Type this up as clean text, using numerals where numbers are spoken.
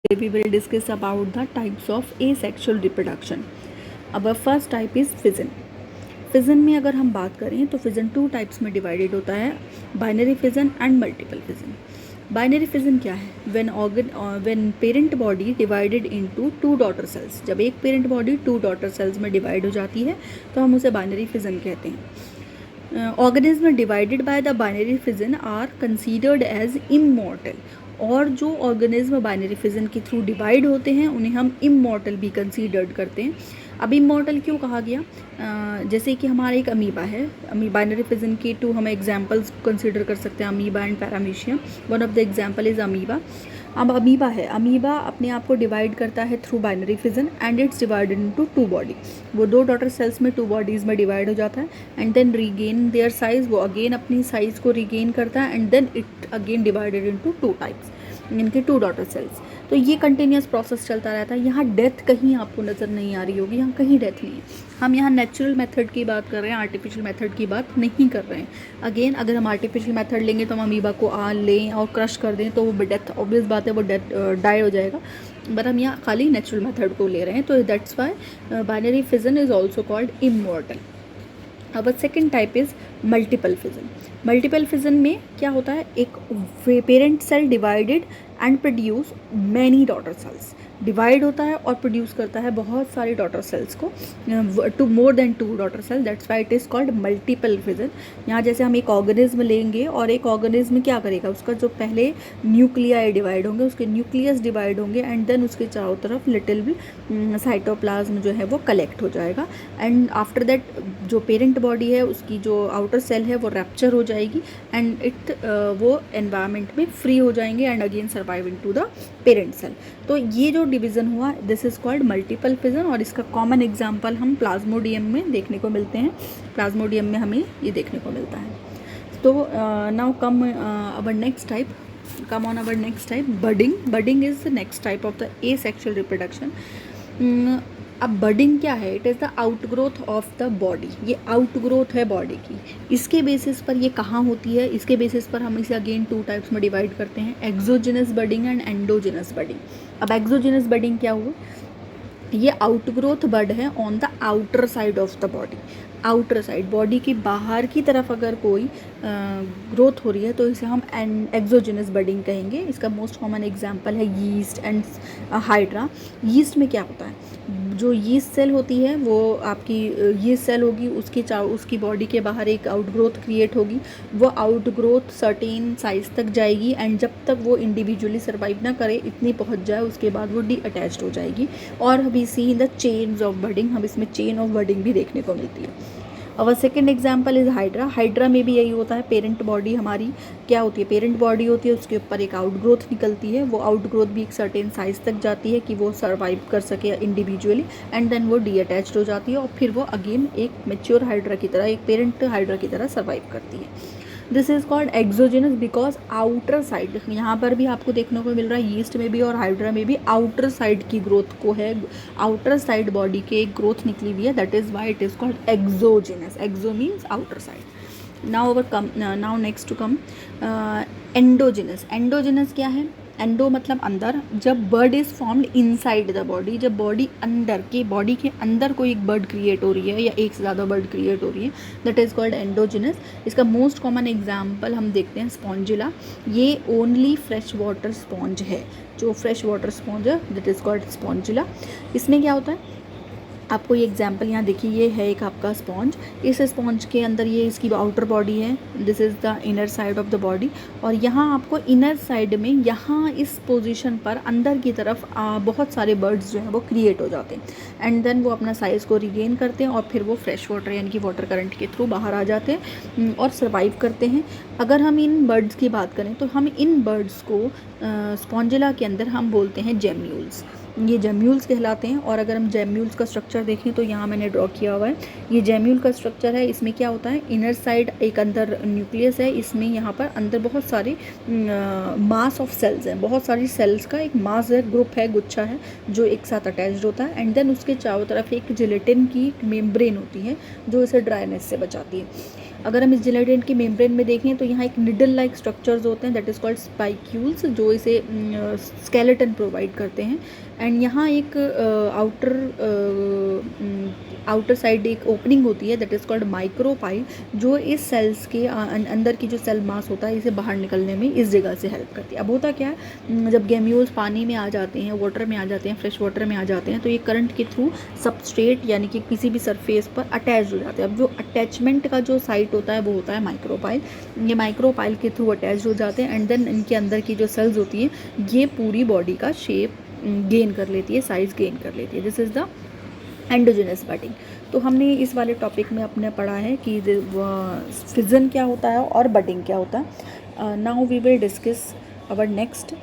we will discuss about the types of asexual reproduction. Our first type is fission. Fission में अगर हम बात करें तो फिजन टू टाइप्स में डिवाइडेड होता है, binary fission and multiple fission. Binary fission क्या है? When parent body divided into two daughter cells. जब एक parent body two daughter cells में डिवाइड हो जाती है तो हम उसे बाइनरी फिजन कहते हैं. Organism divided by the binary fission are considered as immortal. और जो ऑर्गेनिज्म बाइनरी फिजन के थ्रू डिवाइड होते हैं उन्हें हम इमॉर्टल भी कंसीडर्ड करते हैं. अब इमॉर्टल क्यों कहा गया? जैसे कि हमारा एक अमीबा है, बाइनरी फिजन के टू हम एग्जांपल्स कंसीडर कर सकते हैं, amoeba and paramecium. One of the example is amoeba. अब अमीबा है, अमीबा अपने आप को डिवाइड करता है through binary fission and it's divided into two body. वो दो डॉटर सेल्स में टू बॉडीज़ में डिवाइड हो जाता है and then regain their size. वो अगेन अपनी साइज़ को रीगेन करता है and then it again divided into two types, इनके टू डॉटर सेल्स. तो ये कंटिन्यूस प्रोसेस चलता रहता है. यहाँ डेथ कहीं आपको नज़र नहीं आ रही होगी, यहाँ कहीं डेथ नहीं है. हम यहाँ नेचुरल मेथड की बात कर रहे हैं, आर्टिफिशियल मेथड की बात नहीं कर रहे हैं. अगेन अगर हम आर्टिफिशियल मेथड लेंगे तो हम अमीबा को लें और क्रश कर दें तो वो डेथ, ऑब्वियस बात है, वो डेथ डाई हो जाएगा. बट हम यहाँ खाली नेचुरल मेथड को ले रहे हैं, तो that's why binary fission is also called immortal. अब second type is multiple fission. Multiple fission में क्या होता है? एक parent cell divided and produce many daughter cells. Divide होता है और प्रोड्यूस करता है बहुत सारी डॉटर सेल्स को, to more than two daughter cell. That's why it is called multiple fission. यहाँ जैसे हम एक ऑर्गेनिज्म लेंगे और एक ऑर्गेनिज्म क्या करेगा, उसका जो पहले न्यूक्लियाई डिवाइड होंगे, उसके न्यूक्लियस डिवाइड होंगे एंड देन उसके चारों तरफ लिटिल भी साइटोप्लाज्म जो है वो कलेक्ट हो जाएगा. एंड आफ्टर दैट जो पेरेंट बॉडी है उसकी जो आउटर सेल है वो रैप्चर हो जाएगी एंड वो एनवायरनमेंट में फ्री हो जाएंगे and again survive into the parent cell. तो ये जो डिवीज़न हुआ this is called multiple fission. और इसका कॉमन एग्जांपल हम प्लाज्मोडियम में देखने को मिलते हैं. प्लाज्मोडियम में हमें ये देखने को मिलता है. तो now come our next type, come on our next type, budding. Budding is the next type of the asexual reproduction. अब बडिंग क्या है? It is the outgrowth of the body. ये आउटग्रोथ है बॉडी की. इसके बेसिस पर ये कहाँ होती है? इसके बेसिस पर हम इसे अगेन टू टाइप्स में डिवाइड करते हैं, exogenous budding and endogenous budding. अब एक्सोजिनस बडिंग क्या हुआ? ये आउटग्रोथ बड है on the outer side of the body. Outer side, body की बाहर की तरफ अगर कोई ग्रोथ हो रही है तो इसे हम एक्सोजिनस बडिंग कहेंगे. इसका मोस्ट कॉमन एग्जांपल है यीस्ट एंड हाइड्रा. यीस्ट में क्या होता है? जो यीस्ट सेल होती है वो आपकी यीस्ट सेल होगी, उसकी बॉडी के बाहर एक आउटग्रोथ क्रिएट होगी. वो आउटग्रोथ सर्टेन साइज तक जाएगी एंड जब तक वो इंडिविजुअली सर्वाइव ना करे, इतनी पहुंच जाए, उसके बाद वो डी अटैच्ड हो जाएगी. और we see in the chains of budding, हम इसमें चेन ऑफ बडिंग भी देखने को मिलती है. और second example is hydra. Hydra में भी यही होता है. पेरेंट बॉडी हमारी क्या होती है? पेरेंट बॉडी होती है, उसके ऊपर एक आउटग्रोथ निकलती है. वो आउटग्रोथ भी एक सर्टेन साइज तक जाती है कि वो सर्वाइव कर सके इंडिविजुअली एंड देन वो डी अटैच्ड हो जाती है और फिर वो अगेन एक मेच्योर हाइड्रा की तरह, एक पेरेंट हाइड्रा की तरह सर्वाइव करती है. This is called exogenous because outer side, यहाँ पर भी आपको देखने को मिल रहा है यीस्ट में भी और हाइड्रा में भी आउटर साइड की ग्रोथ को है, आउटर साइड बॉडी के एक ग्रोथ निकली हुई है. That is why it is called exogenous. Exo means outer side. Now next to come endogenous. Endogenous क्या है? एंडो मतलब अंदर. जब bud is formed inside the body, जब बॉडी के अंदर कोई एक बर्ड क्रिएट हो रही है या एक से ज़्यादा बर्ड क्रिएट हो रही है, दैट इज़ कॉल्ड एंडोजिनस. इसका मोस्ट कॉमन एग्जांपल हम देखते हैं स्पॉन्जिला. ये ओनली फ्रेश वाटर स्पॉन्ज है. जो फ्रेश वाटर स्पॉन्ज है दैट इज़ कॉल्ड स्पॉन्जिला. इसमें क्या होता है? आपको ये एग्जांपल यहाँ देखिए, ये है एक आपका स्पॉन्ज. इस स्पॉन्ज के अंदर ये इसकी आउटर बॉडी है. This is the inner side of the body. और यहाँ आपको इनर साइड में यहाँ इस पोजीशन पर अंदर की तरफ बहुत सारे बर्ड्स जो हैं वो क्रिएट हो जाते हैं एंड देन वो अपना साइज़ को रिगेन करते हैं और फिर वो फ्रेश वाटर यानी कि वाटर करंट के थ्रू बाहर आ जाते हैं और सर्वाइव करते हैं. अगर हम इन बर्ड्स की बात करें तो हम इन बर्ड्स को स्पॉन्जिला के अंदर हम बोलते हैं जेम्यूल्स. ये जेम्यूल्स कहलाते हैं. और अगर हम जेम्यूल्स का स्ट्रक्चर देखें तो यहाँ मैंने ड्रॉ किया हुआ है. ये जेम्यूल का स्ट्रक्चर है. इसमें क्या होता है? इनर साइड एक अंदर न्यूक्लियस है. इसमें यहाँ पर अंदर बहुत सारे मास ऑफ सेल्स हैं. बहुत सारी सेल्स का एक मास है, ग्रुप है, गुच्छा है जो एक साथ अटैच्ड होता है एंड देन उसके चारों तरफ एक जिलेटिन की मेम्ब्रेन होती है जो इसे ड्राइनेस से बचाती है. अगर हम इस जिलेटिन की मेम्ब्रेन में देखें तो यहाँ एक निडल लाइक स्ट्रक्चर्स होते हैं, दैट इज़ कॉल्ड स्पाइक्यूल्स, जो इसे स्केलेटन प्रोवाइड करते हैं। एंड यहाँ एक आउटर साइड एक ओपनिंग होती है, दैट इज़ कॉल्ड माइक्रोपाइल, जो इस सेल्स के अंदर की जो सेल मास होता है इसे बाहर निकलने में इस जगह से हेल्प करती है। अब होता क्या है, जब गेम्यूल्स पानी में आ जाते हैं, वाटर में आ जाते हैं, फ्रेश वाटर में आ जाते हैं, तो ये करंट के थ्रू सबस्ट्रेट यानी कि किसी भी सरफेस पर अटैच हो जाते हैं। अब जो अटैचमेंट का जो साइट होता है वो होता है माइक्रोपाइल। ये माइक्रोपाइल के थ्रू अटैच हो जाते हैं एंड देन इनके अंदर की जो सेल्स होती हैं ये पूरी बॉडी का शेप गेन कर लेती है, साइज गेन कर लेती है। This is the endogenous budding. तो हमने इस वाले टॉपिक में अपने पढ़ा है कि फिजन क्या होता है और बडिंग क्या होता है। Now we will discuss our next